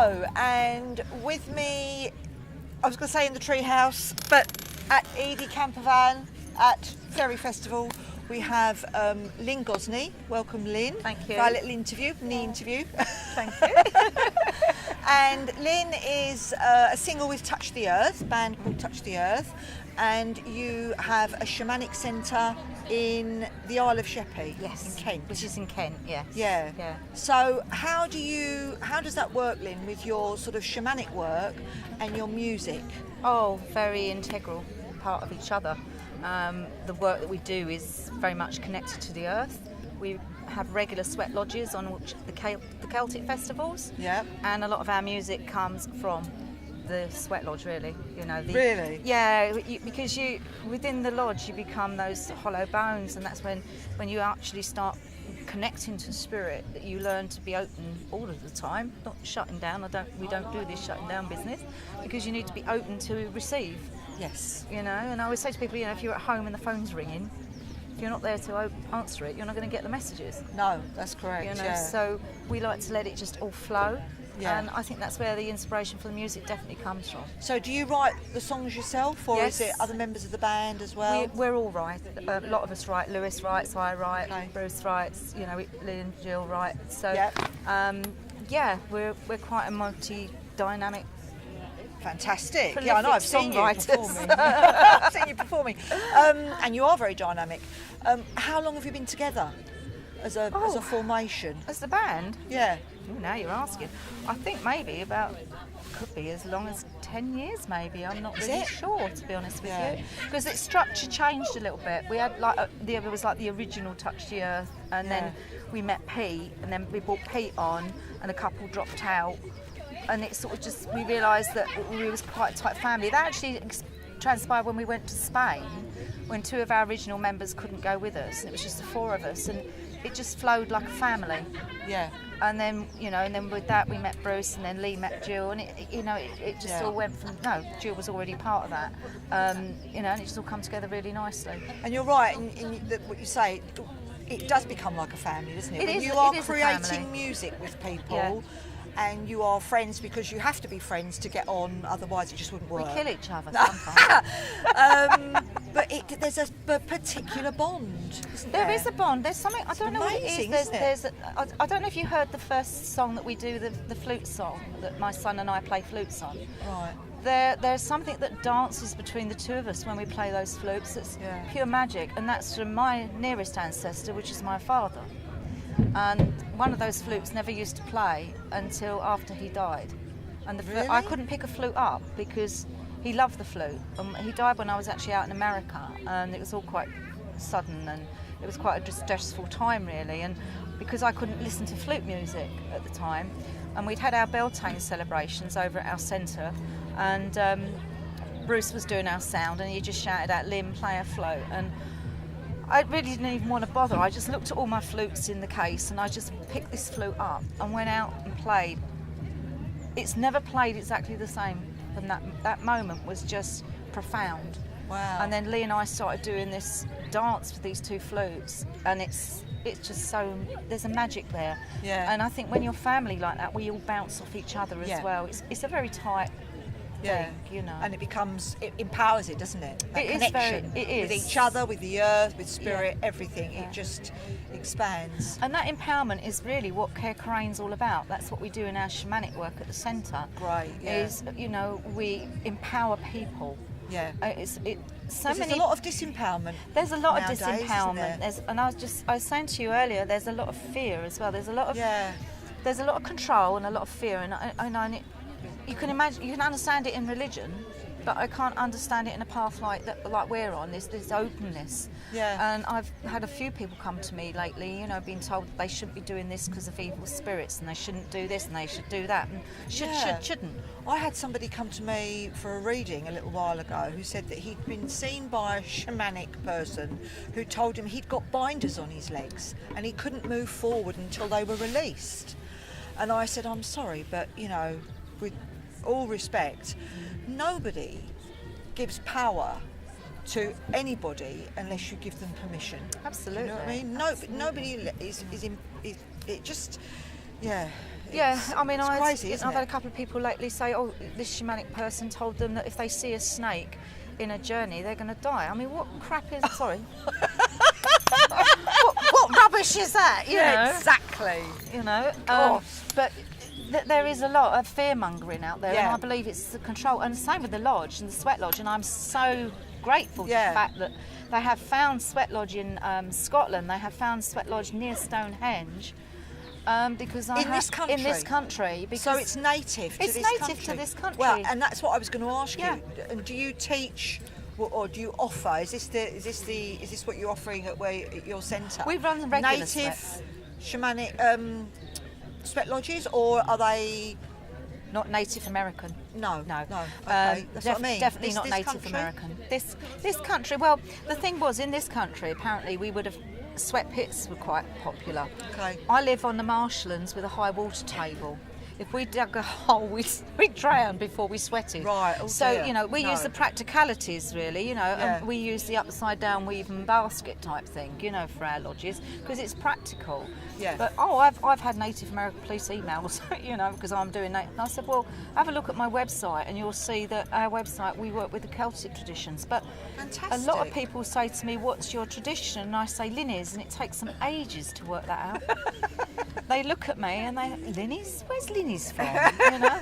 Hello, and with me, I was going to say in the Treehouse, but at Edie Campervan at Faerie Festival, we have Lynn Gosney. Welcome, Lynn. Thank you. For our little interview, interview. Thank you. And Lynn is a singer with Touch the Earth, a band called Touch the Earth, and you have a shamanic centre in the Isle of Sheppey, Yes. in Kent. Which is in Kent, yes. Yeah. Yeah. So how does that work, Lynn, with your sort of shamanic work and your music? Oh, very integral part of each other. The work that we do is very much connected to the earth. We have regular sweat lodges on which the Celtic festivals. Yeah. And a lot of our music comes from the sweat lodge, really. Really? Yeah, because within the lodge you become those hollow bones, and that's when you actually start connecting to spirit, that you learn to be open all of the time, not shutting down. We don't do this shutting down business, because you need to be open to receive. Yes. And I always say to people, if you're at home and the phone's ringing, if you're not there to answer it, you're not going to get the messages. No, that's correct. Yeah. So we like to let it just all flow. Yeah. And I think that's where the inspiration for the music definitely comes from. So do you write the songs yourself, or Yes. is it other members of the band as well? We're all right. A lot of us write. Lewis writes, I write, Okay. Bruce writes, Lynn, Jill write. So, Yep. we're quite a multi-dynamic. Fantastic. Prolific Yeah, I know. I've seen you songwriters. performing. I've seen you performing. And you are very dynamic. How long have you been together as a formation? As the band, Yeah. now you're asking. I think maybe could be as long as 10 years maybe. I'm not Is really it? sure, to be honest with Yeah. you. Because its structure changed a little bit. We had there was like the original Touch the Earth, and then we met Pete, and then we brought Pete on, and a couple dropped out. And it sort of just, we realised that we was quite a tight family. That actually transpired when we went to Spain, when two of our original members couldn't go with us. It was just the four of us, and it just flowed like a family. Yeah. And then, and then with that we met Bruce, and then Lee met Jill, and it just all went from, Jill was already part of that, and it just all come together really nicely. And you're right in what you say. It does become like a family, doesn't it? When you it are is a creating family. music with people, and you are friends because you have to be friends to get on. Otherwise, it just wouldn't work. We kill each other sometimes. But there's a particular bond, isn't there? There is a bond. There's something, I don't know what it amazing, is. isn't it? I don't know if you heard the first song that we do, the flute song that my son and I play flutes on. Right. There's something that dances between the two of us when we play those flutes. It's pure magic, and that's from my nearest ancestor, which is my father. And one of those flutes never used to play until after he died. And Really? I couldn't pick a flute up because he loved the flute. He died when I was actually out in America, and it was all quite sudden, and it was quite a distressful time really. And because I couldn't listen to flute music at the time, and we'd had our Beltane celebrations over at our centre, and Bruce was doing our sound, and he just shouted out, "Lynn, play a float." And I really didn't even want to bother. I just looked at all my flutes in the case, and I just picked this flute up and went out and played. It's never played exactly the same, and that moment was just profound. Wow. And then Lee and I started doing this dance with these two flutes, and it's just so, there's a magic there. Yeah. And I think when you're family like that, we all bounce off each other as well. It's a very tight thing, And it empowers it, doesn't it? That It is connection it is. with each other, with the earth, with spirit, everything. Yeah. It just expands. And that empowerment is really what Care Carane's all about. That's what we do in our shamanic work at the centre. Great, yeah. Is, we empower people. Yeah. There's There's a lot of disempowerment. There's a lot nowadays, of disempowerment. isn't there? And I was saying to you earlier, there's a lot of fear as well. There's a lot of control and a lot of fear, and you can imagine, you can understand it in religion, but I can't understand it in a path like we're on. This openness. Yeah. And I've had a few people come to me lately, being told that they shouldn't be doing this because of evil spirits, and they shouldn't do this and they should do that, and shouldn't. I had somebody come to me for a reading a little while ago who said that he'd been seen by a shamanic person who told him he'd got binders on his legs and he couldn't move forward until they were released. And I said, I'm sorry, but with all respect, nobody gives power to anybody unless you give them permission. Absolutely. You know what I mean? Nobody is it just, Yeah, I mean, it's crazy, isn't I've it? had a couple of people lately say, oh, this shamanic person told them that if they see a snake in a journey, they're going to die. I mean, what crap is... Sorry. what rubbish is that? You know? Exactly. You know? Gosh. But there is a lot of fear-mongering out there, Yeah. and I believe it's the control. And the same with the lodge and the sweat lodge, and I'm so grateful to the fact that they have found sweat lodge in Scotland. They have found sweat lodge near Stonehenge. Because in this country, because so it's native to this country. Well, and that's what I was going to ask Yeah. you. And do you teach, or do you offer? Is this what you're offering at your centre? We run the regular native shamanic sweat lodges, or are they not Native American? No. No. Okay, that's what I mean. Definitely not this Native country? American. This country. Well, the thing was, in this country, apparently we would have. Sweat pits were quite popular. Okay. I live on the marshlands with a high water table. If we dug a hole, we'd drown before we sweated. Right. Oh So, dear. you know, we use the practicalities, really, you know, Yeah. and we use the upside down weaving basket type thing, you know, for our lodges, because it's practical. Yeah. But, I've had Native American police emails, you know, because I'm doing that. And I said, well, have a look at my website and you'll see that our website, we work with the Celtic traditions. But Fantastic. a lot of people say to me, what's your tradition? And I say, Linny's, and it takes them ages to work that out. They look at me and they, Linny's? Where's Linny's from? You know?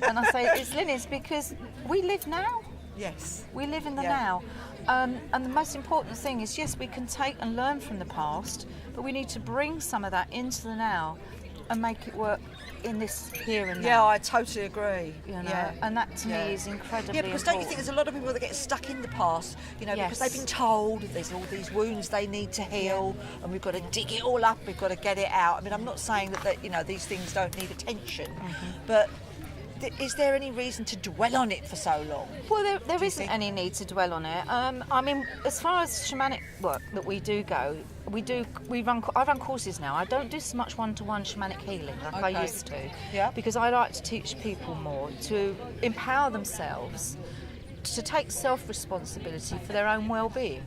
And I say, it's Linny's because we live now. Yes. We live in the Yeah. now. And the most important thing is, yes, we can take and learn from the past, but we need to bring some of that into the now and make it work in this here and now. Yeah, I totally agree. You know, Yeah. and that to Yeah. me is incredibly Yeah, because don't you important. think there's a lot of people that get stuck in the past, you know, because Yes. they've been told there's all these wounds they need to heal, and we've got to dig it all up, we've got to get it out. I mean, I'm not saying that you know, these things don't need attention, but is there any reason to dwell on it for so long? Well, there you isn't think? any need to dwell on it. I mean, as far as shamanic work that we do go, I run courses now. I don't do so much one-to-one shamanic healing like I Okay. used to, Yeah. because I like to teach people more to empower themselves, to take self-responsibility for their own well-being,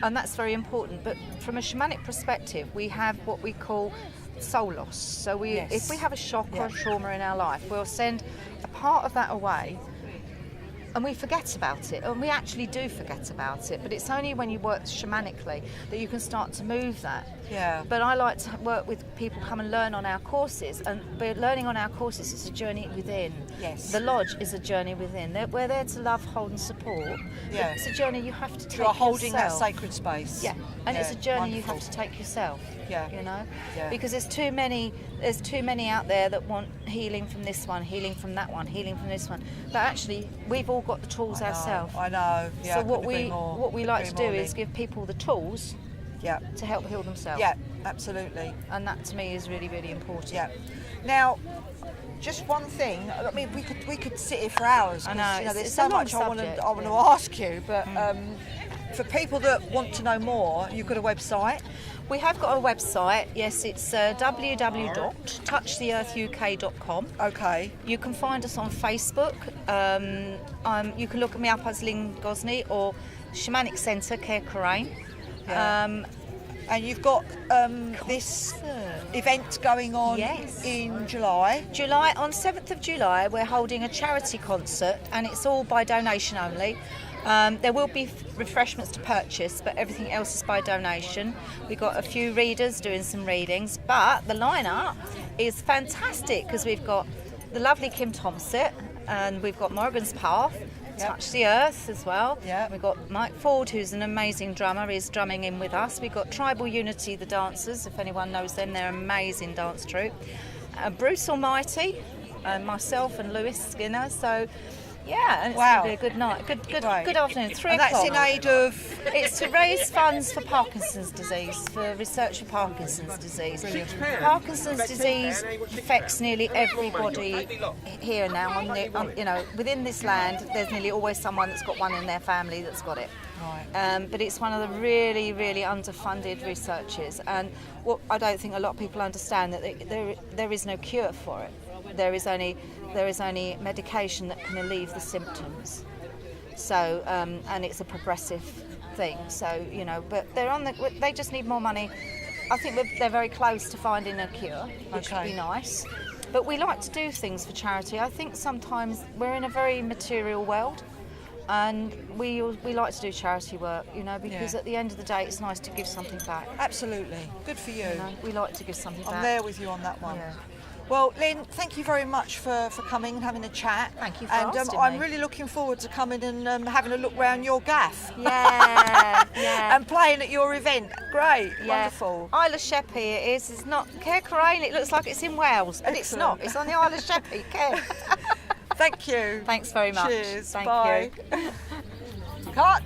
and that's very important. But from a shamanic perspective, we have what we call soul loss. So Yes. if we have a shock or Yeah. a trauma in our life, we'll send a part of that away and we forget about it, and we actually do forget about it, but it's only when you work shamanically that you can start to move that. Yeah. But I like to work with people come and learn on our courses, and learning on our courses is a journey within. Yes. The lodge is a journey within. We're there to love, hold and support. Yeah. It's a journey you have to take You're holding yourself. that sacred space. Yeah, and it's a journey you wonderful. have to take yourself. Yeah. You know, Yeah. because there's too many out there that want healing from this one, healing from that one, healing from this one. But actually, we've all got the tools ourselves. I know. Yeah, So what couldn't agree more. what we like to Couldn't do agree more, is give people the tools Yeah. to help heal themselves. Yeah. Absolutely. And that to me is really, really important. Yeah. Now, just one thing. I mean, we could sit here for hours. 'Cause, I know, you know, it's there's a so long much I want subject, to yeah. ask you, but for people that want to know more, you've got a website. We have got a website, yes, it's www.touchtheearthuk.com. Okay. You can find us on Facebook. You can look me up as Lynn Gosney or Shamanic Centre, Care Coraine. Yeah. And you've got this event going on Yes. in July. On 7th of July, we're holding a charity concert, and it's all by donation only. There will be refreshments to purchase, but everything else is by donation. We've got a few readers doing some readings, but the lineup is fantastic because we've got the lovely Kim Thompson, and we've got Morgan's Path, Touch the Earth as well. Yeah. We've got Mike Ford, who's an amazing drummer, is drumming in with us. We've got Tribal Unity, the dancers, if anyone knows them, they're an amazing dance troupe. Bruce Almighty, and myself and Lewis Skinner. So, yeah, and it's Wow. going to be a good night. Good Right. afternoon. 3 And o'clock. that's in aid of. It's to raise funds for Parkinson's disease, for research for Parkinson's disease. Brilliant. Parkinson's disease affects nearly everybody here now. You know, within this land, there's nearly always someone that's got one in their family that's got it. Right. But it's one of the really, really underfunded researches, and what I don't think a lot of people understand that there is no cure for it. There is only medication that can alleviate the symptoms. So, and it's a progressive thing. So, you know, but they just need more money. I think they're very close to finding a cure, which would be nice. But we like to do things for charity. I think sometimes we're in a very material world, and we like to do charity work, you know, because at the end of the day, it's nice to give something back. Absolutely. Good for you. You know, we like to give something back. I'm there with you on that one. Yeah. Well, Lynn, thank you very much for coming and having a chat. Thank you for and asking I'm me. really looking forward to coming and having a look round your gaff. Yeah, yeah. And playing at your event. Great, Yeah. wonderful. Isle of Sheppey it is. It's not Caercaraine. It looks like it's in Wales, but it's not. Excellent. It's on the Isle of Sheppey. Thank you. Thanks very much. Cheers. Thank Bye. you. Cut.